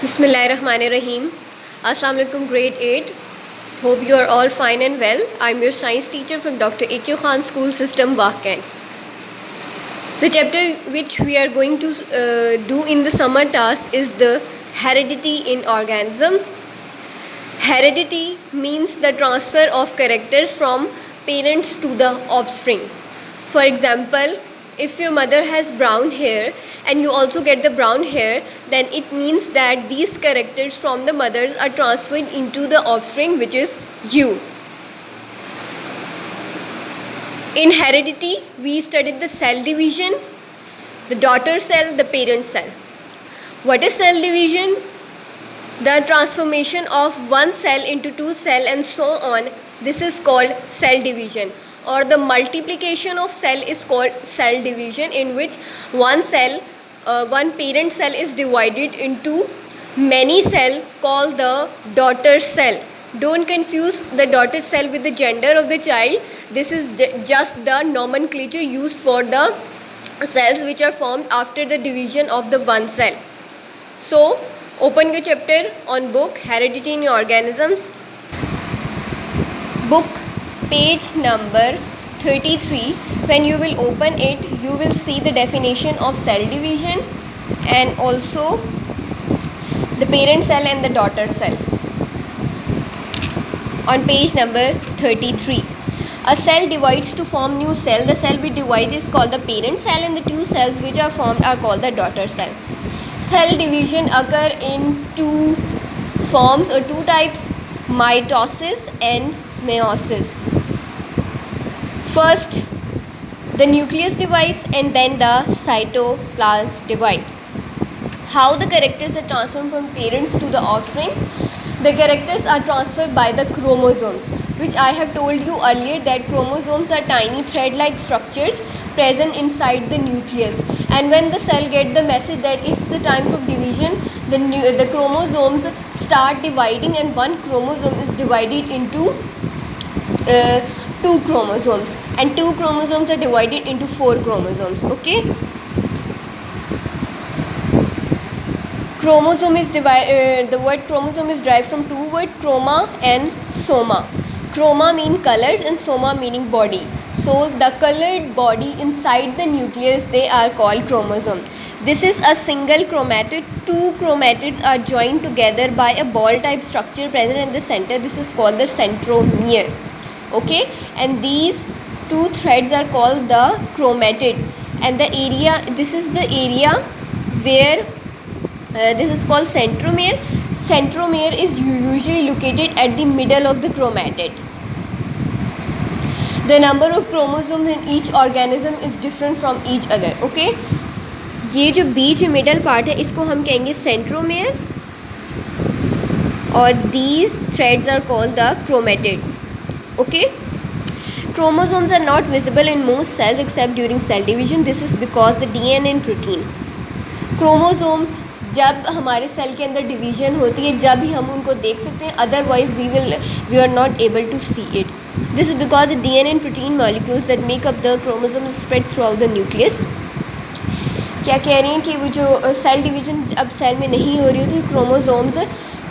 Bismillahirrahmanirrahim. Assalamu alaikum, grade 8. Hope you are all fine and well. I'm your science teacher from Dr. A.Q. Khan School System, Wakhan. The chapter which we are going to do in the summer task is the heredity in organism. Heredity means the transfer of characters from parents to the offspring. For example, if your mother has brown hair and you also get the brown hair, then it means that these characters from the mothers are transferred into the offspring, which is you. In heredity, we studied the cell division, the daughter cell, the parent cell. What is cell division? The transformation of one cell into two cells and so on. This is called cell division, or the multiplication of cell is called cell division, in which one parent cell is divided into many cells called the daughter cell. Don't confuse the daughter cell with the gender of the child. This is just the nomenclature used for the cells which are formed after the division of the one cell. So open your chapter on book Heredity in Organisms. Book page number 33. When you will open it, you will see the definition of cell division and also the parent cell and the daughter cell. On page number 33. A cell divides to form new cell. The cell we divide is called the parent cell and the two cells which are formed are called the daughter cell. Cell division occur in two forms or two types, mitosis and meiosis. First, the nucleus divides and then the cytoplasm divide. How the characters are transferred from parents to the offspring? The characters are transferred by the chromosomes, which I have told you earlier that chromosomes are tiny thread-like structures present inside the nucleus, and when the cell get the message that it's the time for division, the chromosomes start dividing and one chromosome is divided into two chromosomes, and two chromosomes are divided into four chromosomes. Okay, chromosome is the word chromosome is derived from two words, chroma and soma. Chroma mean colors and soma meaning body. So the colored body inside the nucleus, they are called chromosome. This is a single chromatid. Two chromatids are joined together by a ball type structure present in the center. This is called the centromere. Okay, and these two threads are called the chromatids, and the area, this is the area where this is called centromere. Centromere is usually located at the middle of the chromatid. The number of chromosomes in each organism is different from each other. Okay, ये जो बीच में middle part है इसको हम कहेंगे centromere, और these threads are called the chromatids. Okay, chromosomes are not visible in most cells except during cell division. This is because the DNA and protein. Chromosome जब हमारे सेल के अंदर डिवीजन होती है जब ही हम उनको देख सकते हैं, otherwise we are not able to see it. This is because the DNA and protein molecules that make up the chromosome spread throughout the nucleus. क्या कह रही हैं कि वो जो सेल डिवीजन अब सेल में नहीं हो रही होती, क्रोमोसोम्स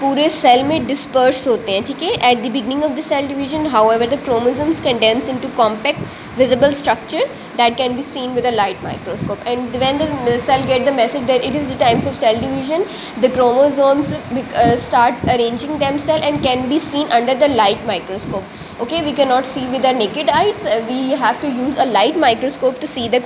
पूरे सेल में डिस्पर्स होते हैं. ठीक है, at the beginning of the cell division however the chromosomes condense into compact visible structure that can be seen with a light microscope, and when the cell get the message that it is the time for cell division, the chromosomes start arranging themselves and can be seen under the light microscope. Okay, we cannot see with our naked eyes, we have to use a light microscope to see the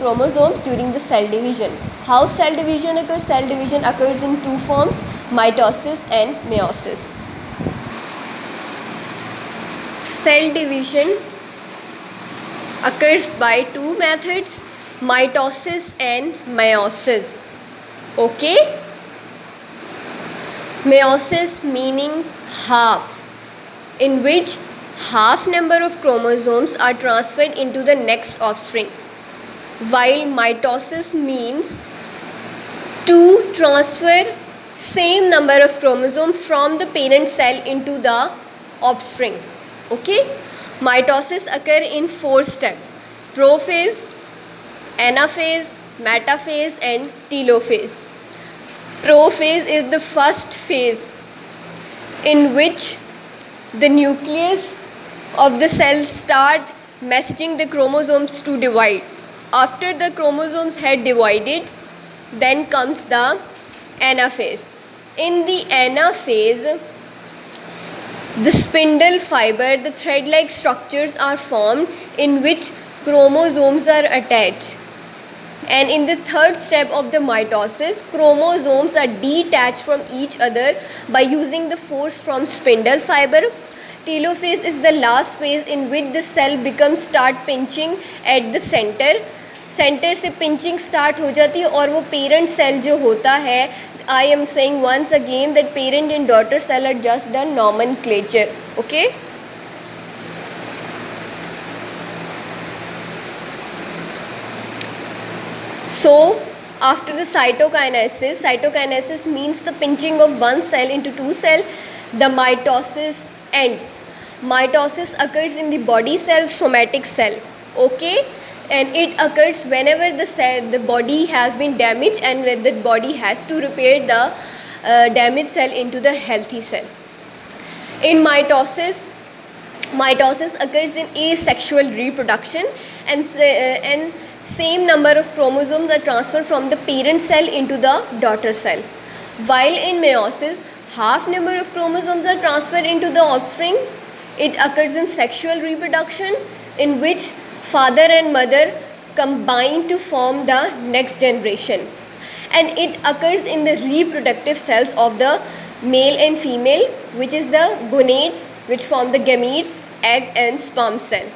chromosomes during the cell division. How cell division occurs? Cell division occurs in two forms, mitosis and meiosis. Cell division occurs by two methods, mitosis and meiosis. Okay, meiosis meaning half, in which half number of chromosomes are transferred into the next offspring, while mitosis means to transfer same number of chromosomes from the parent cell into the offspring. Okay, mitosis occur in four steps: prophase, anaphase, metaphase and telophase. Prophase is the first phase in which the nucleus of the cell start messaging the chromosomes to divide. After the chromosomes had divided, then comes the anaphase. In the anaphase, the spindle fiber, the thread-like structures are formed in which chromosomes are attached. And in the third step of the mitosis, chromosomes are detached from each other by using the force from spindle fiber. Telophase is the last phase in which the cell start pinching at the center. Centre से pinching start हो जाती है और वो parent cell जो होता है, I am saying once again that parent and daughter cell are just the nomenclature. Okay, so after the cytokinesis means the pinching of one cell into two cell, the mitosis ends. Mitosis occurs in the body cell, somatic cell. Okay, and it occurs whenever the body has been damaged and when the body has to repair the damaged cell into the healthy cell. In mitosis occurs in asexual reproduction, and same number of chromosomes are transferred from the parent cell into the daughter cell. While in meiosis, half number of chromosomes are transferred into the offspring. It occurs in sexual reproduction, in which father and mother combine to form the next generation, and it occurs in the reproductive cells of the male and female, which is the gonads, which form the gametes, egg and sperm cell.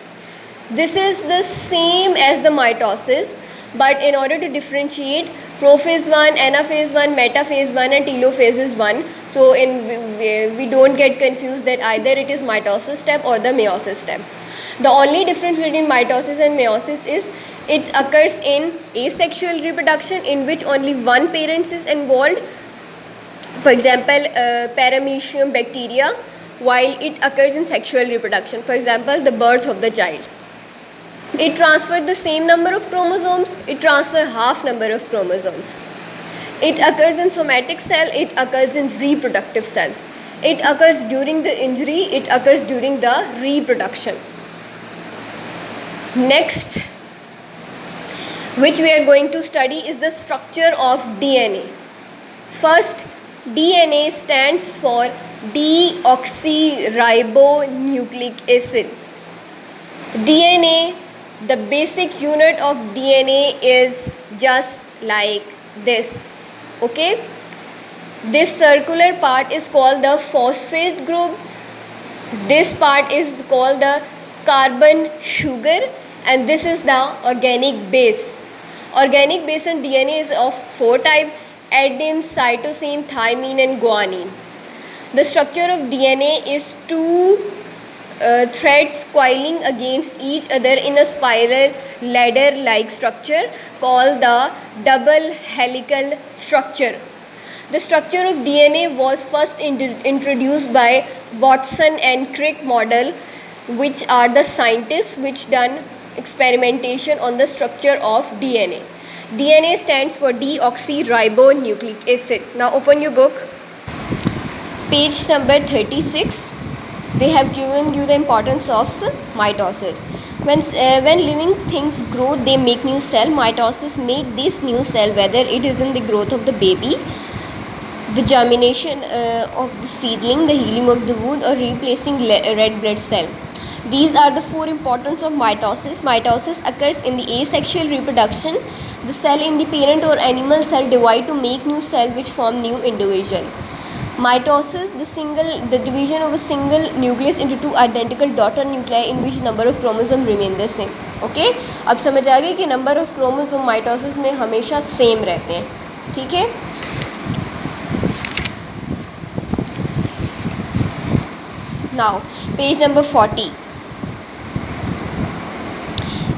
This is the same as the mitosis, but in order to differentiate, prophase 1, anaphase 1, metaphase 1 and telophase is 1. So we don't get confused that either it is mitosis step or the meiosis step. The only difference between mitosis and meiosis is it occurs in asexual reproduction, in which only one parent is involved, for example paramecium bacteria, while it occurs in sexual reproduction, for example the birth of the child. It transfers the same number of chromosomes, it transfers half number of chromosomes. It occurs in somatic cell, it occurs in reproductive cell. It occurs during the injury, it occurs during the reproduction. Next, which we are going to study, is the structure of DNA. First, DNA stands for deoxyribonucleic acid. DNA, the basic unit of DNA is just like this. Okay, this circular part is called the phosphate group. This part is called the carbon sugar, and this is the organic base. Organic base in DNA is of 4 types: adenine, cytosine, thymine and guanine. The structure of DNA is 2 threads coiling against each other in a spiral ladder-like structure called the double helical structure. The structure of DNA was first introduced by Watson and Crick model, which are the scientists which done experimentation on the structure of DNA. DNA stands for deoxyribonucleic acid. Now open your book. Page number 36. They have given you the importance of mitosis. When living things grow, they make new cell. Mitosis make this new cell, whether it is in the growth of the baby, the germination of the seedling, the healing of the wound, or replacing red blood cell. These are the 4 importance of mitosis. Mitosis occurs in the asexual reproduction. The cell in the parent or animal cell divide to make new cell which form new individual. Mitosis, the division of a single nucleus into 2 identical daughter nuclei in which number of chromosome remain the same. Okay, अब समझ आ गई कि number of chromosome mitosis में हमेशा same रहते हैं. ठीक है. Now page number 40.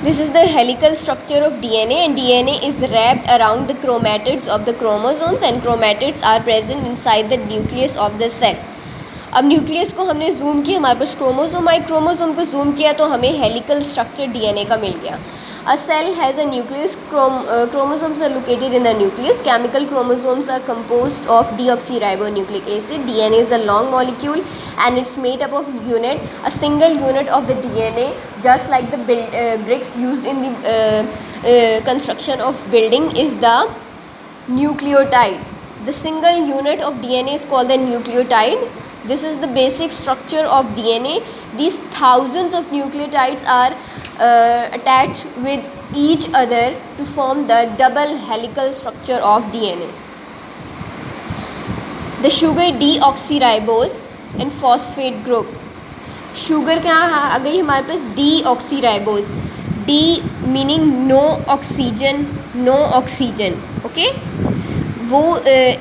This is the helical structure of DNA, and DNA is wrapped around the chromatids of the chromosomes, and chromatids are present inside the nucleus of the cell. अब nucleus को हमने zoom किया, हमारे पास chromosome आए, chromosome को zoom किया तो हमें हेलिकल स्ट्रक्चर डीएनए का मिल गया. A cell has a nucleus. Chromosomes are located in the nucleus. Chemical chromosomes are composed of deoxyribonucleic acid. DNA is a long molecule and it's made up of unit. A single unit of the DNA, just like the bricks used in the construction of building, is the nucleotide. The single unit of DNA is called the nucleotide. This is the basic structure of DNA. These thousands of nucleotides are attached with each other to form the double helical structure of DNA. The sugar deoxyribose and phosphate group. Sugar क्या आ गई हमारे पास, deoxyribose. D meaning no oxygen, no oxygen. Okay, वो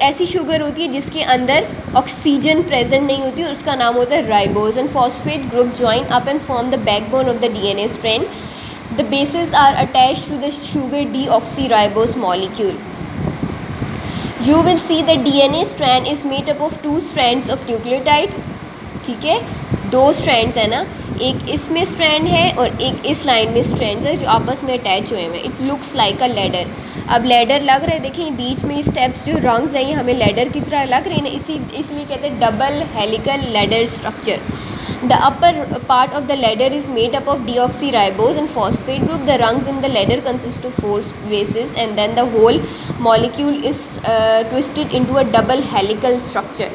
ऐसी sugar होती है जिसके अंदर ऑक्सीजन प्रेजेंट नहीं होती और उसका नाम होता है ribose. And phosphate group join up and form the backbone of the DNA strand. The bases are attached to the sugar deoxyribose molecule. You will see the DNA strand is made up of 2 strands of nucleotide. ठीक है, 2 strands है ना, एक इसमें strand है और एक इस लाइन में strands है जो आपस में अटैच हुए हैं. It looks like a ladder. अब लेडर लग रहा है, देखिए बीच में स्टेप्स जो रंग्स हैं ये हमें लेडर की तरह लग रहे हैं ना, इसलिए कहते हैं double helical ladder structure. The upper part of the ladder is made up of deoxyribose and phosphate group. The rungs in the ladder consist of 4 bases and then the whole molecule is twisted into a double helical structure.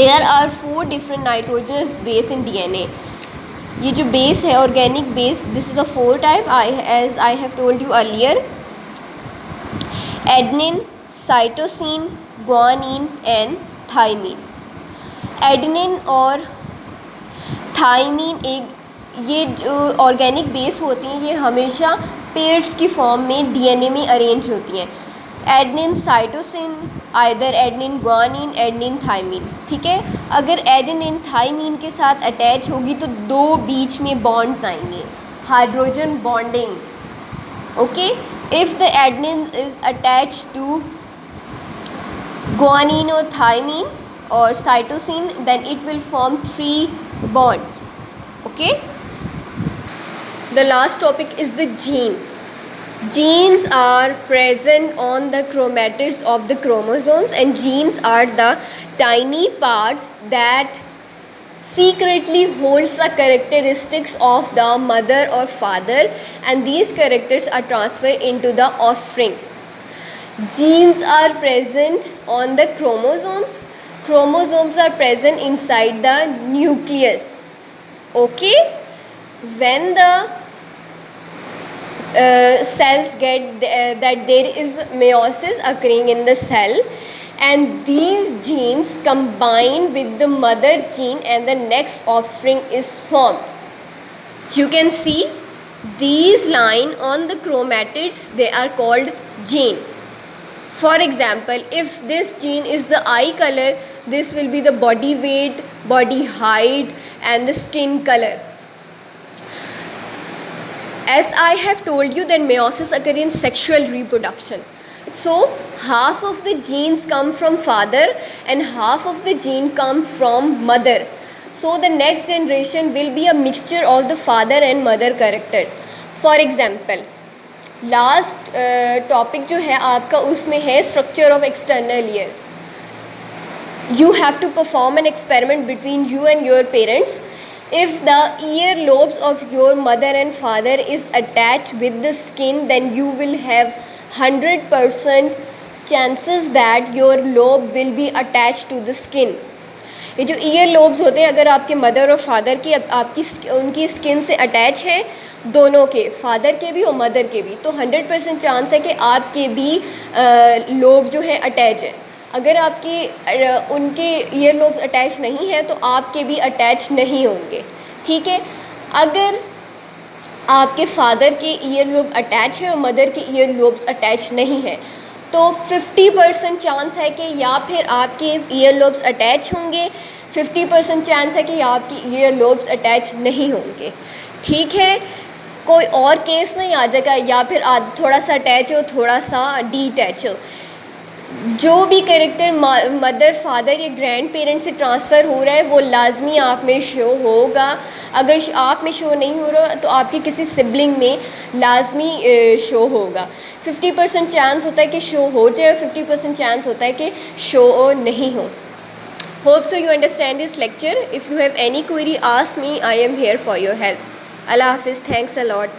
There are 4 different nitrogenous base in DNA. ये जो base है organic base, this is a 4 type as I have told you earlier. Adenine, cytosine, guanine and thymine. Adenine और thiamine एक ये जो organic base होती हैं ये हमेशा पेयर्स की फॉर्म में डीएनए में अरेंज होती हैं. Adenine cytosine, either adenine guanine, adenine thymine. ठीक है, अगर एडेनिन थाइमीन के साथ अटैच होगी तो 2 बीच में बॉन्ड्स आएंगे, hydrogen bonding. Okay, if the adenine is attach to guanine or thymine or cytosine, then it will form 3 bonds. Okay, the last topic is the gene. Genes are present on the chromatids of the chromosomes, and genes are the tiny parts that secretly holds the characteristics of the mother or father, and these characters are transferred into the offspring. Genes are present on the chromosomes. Chromosomes are present inside the nucleus. Okay, when the cells get that there is meiosis occurring in the cell, and these genes combine with the mother gene and the next offspring is formed. You can see these line on the chromatids, they are called gene. For example, if this gene is the eye color, this will be the body weight, body height and the skin color. As I have told you that meiosis occurs in sexual reproduction. So half of the genes come from father and half of the gene come from mother. So the next generation will be a mixture of the father and mother characters. For example, last topic जो है आपका उसमें है structure of external ear. You have to perform an experiment between you and your parents. If the ear lobes of your mother and father is attach with the skin, then you will have 100% chances that your lobe will be attach to the skin. ये जो year lobes होते हैं, अगर आपके mother और father की आपकी उनकी स्किन से अटैच हैं, दोनों के, फादर के भी और मदर के भी, तो 100% चांस है कि आपके भी लोब जो है अटैच है. अगर आपके उनके ईयर लोब्स अटैच नहीं है तो आपके भी अटैच नहीं होंगे. ठीक है, अगर आपके फादर के ईयर लोब अटैच है और मदर के ईयर लोब्स अटैच नहीं है तो 50% चांस है कि या फिर आपके ईयर लोब्स अटैच होंगे, 50% चांस है कि आपकी ईयर लोब्स अटैच नहीं होंगे. ठीक है, कोई और केस नहीं आ जाएगा या फिर थोड़ा सा अटैच हो थोड़ा सा डीटैच हो. जो भी कैरेक्टर मदर, फादर या ग्रैंड पेरेंट से ट्रांसफ़र हो रहा है वो लाजमी आप में शो होगा। अगर आप में शो नहीं हो रहा तो आपके किसी सिबलिंग में लाजमी शो होगा। 50% चांस होता है कि शो हो जाए और 50% चांस होता है कि शो नहीं हो। Hope so you understand this lecture. If you have any query ask me, I am here for your help. अल्लाह हाफिज़, थैंक्स अ लॉट।